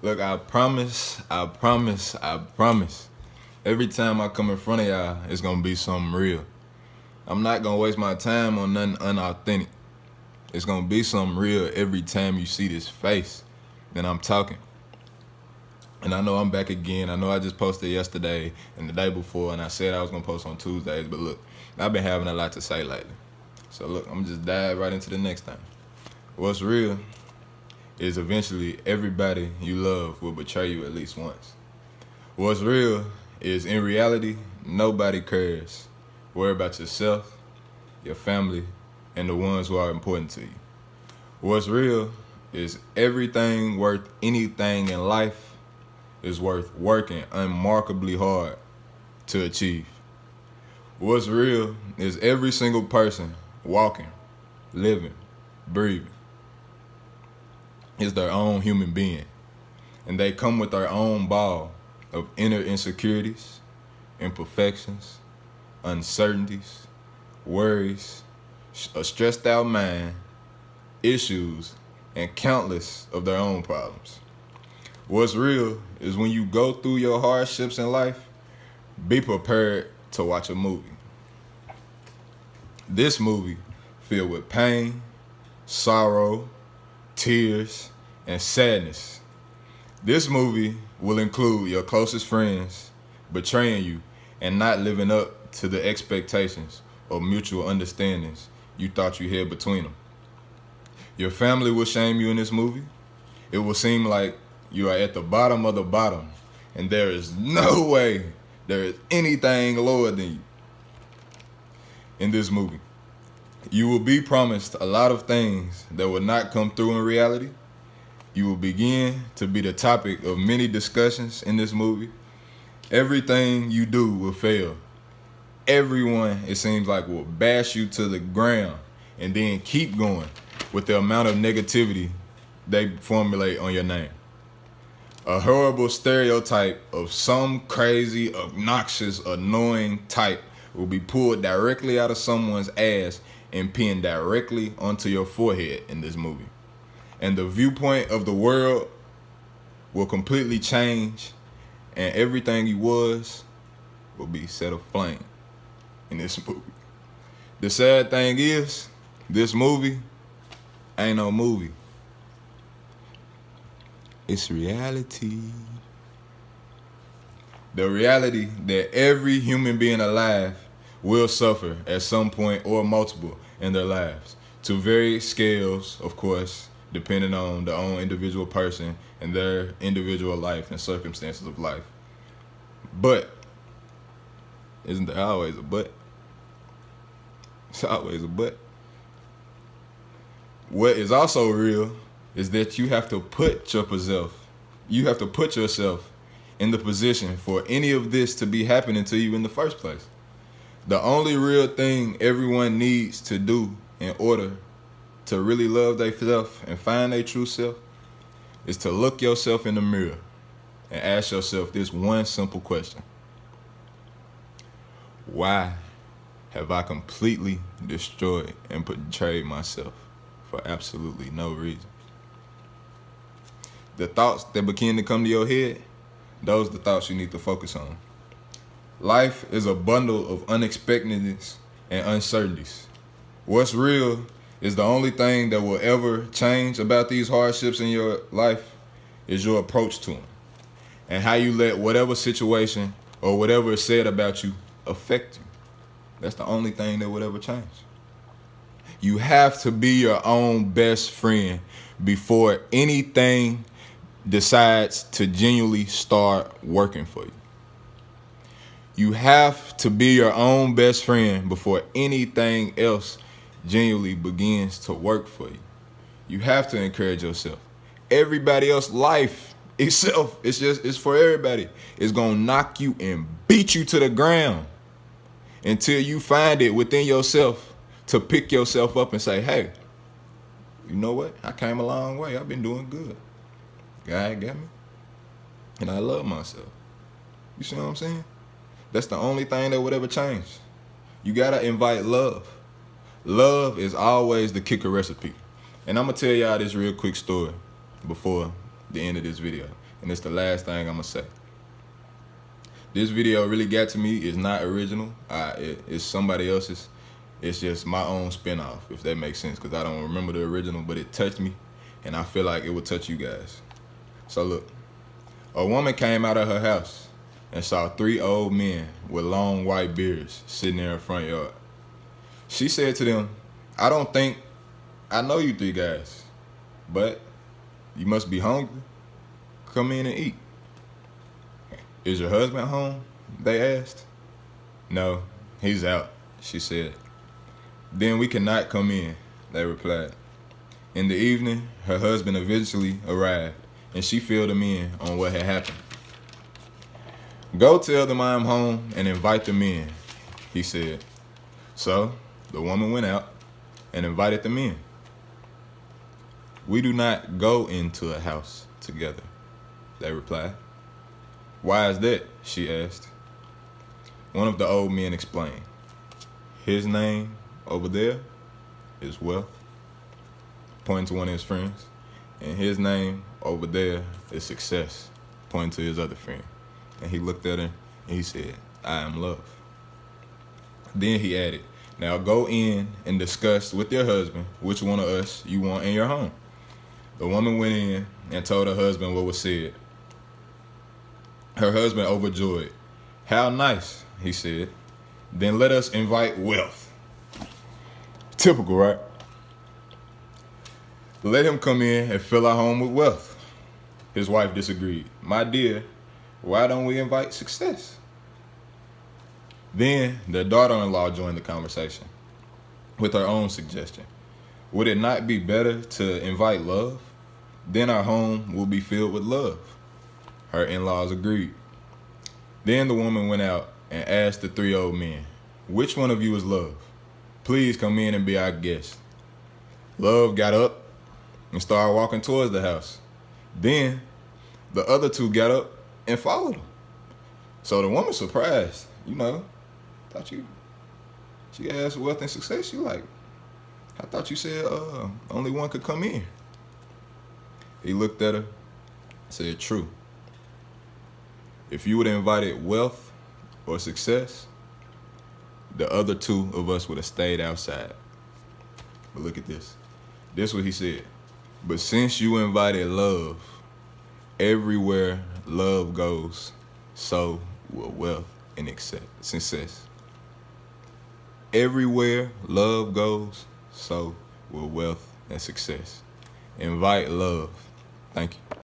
Look, I promise. Every time I come in front of y'all, it's gonna be something real. I'm not gonna waste my time on nothing unauthentic. It's gonna be something real every time you see this face that I'm talking. And I know I'm back again. I know I just posted yesterday and the day before, and I said I was gonna post on Tuesdays, but look, I've been having a lot to say lately. So look, I'm just dive right into the next thing. What's real is eventually everybody you love will betray you at least once. What's real is in reality, nobody cares. Worry about yourself, your family, and the ones who are important to you. What's real is everything worth anything in life is worth working unremarkably hard to achieve. What's real is every single person walking, living, breathing is their own human being, and they come with their own ball of inner insecurities, imperfections, uncertainties, worries, a stressed out mind, issues, and countless of their own problems. What's real is when you go through your hardships in life, be prepared to watch a movie. This movie filled with pain, sorrow, tears, and sadness. This movie will include your closest friends betraying you and not living up to the expectations or mutual understandings you thought you had between them. Your family will shame you in this movie. It will seem like you are at the bottom of the bottom, and there is no way there is anything lower than you in this movie. You will be promised a lot of things that will not come through in reality. You will begin to be the topic of many discussions in this movie. Everything you do will fail. Everyone, it seems like, will bash you to the ground and then keep going with the amount of negativity they formulate on your name. A horrible stereotype of some crazy, obnoxious, annoying type will be pulled directly out of someone's ass and pinned directly onto your forehead in this movie. And the viewpoint of the world will completely change, and everything you was will be set aflame in this movie. The sad thing is, this movie ain't no movie. It's reality. The reality that every human being alive will suffer at some point or multiple in their lives, to various scales, of course, depending on the own individual person and their individual life and circumstances of life. But, isn't there always a but? It's always a but. What is also real is that you have to put yourself in the position for any of this to be happening to you in the first place. The only real thing everyone needs to do in order to really love themselves and find their true self is to look yourself in the mirror and ask yourself this one simple question. Why have I completely destroyed and betrayed myself for absolutely no reason? The thoughts that begin to come to your head, those are the thoughts you need to focus on. Life is a bundle of unexpectedness and uncertainties. What's real is the only thing that will ever change about these hardships in your life is your approach to them, and how you let whatever situation or whatever is said about you affect you. That's the only thing that would ever change. You have to be your own best friend before anything decides to genuinely start working for you. You have to be your own best friend before anything else genuinely begins to work for you. You have to encourage yourself. Everybody else's life itself, it's for everybody. It's gonna knock you and beat you to the ground until you find it within yourself to pick yourself up and say, hey, you know what? I came a long way. I've been doing good. God got me. And I love myself. You see what I'm saying? That's the only thing that would ever change. You gotta invite love. Love is always the kicker recipe. And I'm gonna tell y'all this real quick story before the end of this video. and it's the last thing I'm gonna say. This video really got to me. It's not original. It's somebody else's. It's just my own spinoff, if that makes sense, because I don't remember the original, but it touched me, and I feel like it would touch you guys. So look, a woman came out of her house and saw 3 old men with long white beards sitting in her front yard. She said to them, "I don't think I know you 3 guys, but you must be hungry. Come in and eat." "Is your husband home?" they asked. "No, he's out," she said. "Then we cannot come in," they replied. In the evening, her husband eventually arrived, and she filled him in on what had happened. "Go tell them I am home and invite them in," he said. So the woman went out and invited them in. "We do not go into a house together," they replied. "Why is that?" she asked. One of the old men explained. "His name over there is Wealth," pointing to one of his friends, "and his name over there is Success," pointing to his other friend. And he looked at her and he said, "I am Love." Then he added, "Now go in and discuss with your husband which one of us you want in your home." The woman went in and told her husband what was said. Her husband, overjoyed, "How nice," he said. "Then let us invite Wealth." Typical, right? "Let him come in and fill our home with wealth." His wife disagreed. "My dear, why don't we invite Success?" Then their daughter-in-law joined the conversation with her own suggestion. "Would it not be better to invite Love? Then our home will be filled with love." Her in-laws agreed. Then the woman went out and asked the 3 old men, "Which one of you is Love? Please come in and be our guest." Love got up and started walking towards the house. Then the other 2 got up and followed him. So the woman, surprised, thought she asked Wealth and Success. She like, "I thought you said only one could come in." He looked at her, said, "True. If you would have invited Wealth or Success, the other 2 of us would have stayed outside." But look at this. This is what he said. "But since you invited Love, everywhere love goes, so will wealth and success." Everywhere love goes, so will wealth and success. Invite Love. Thank you.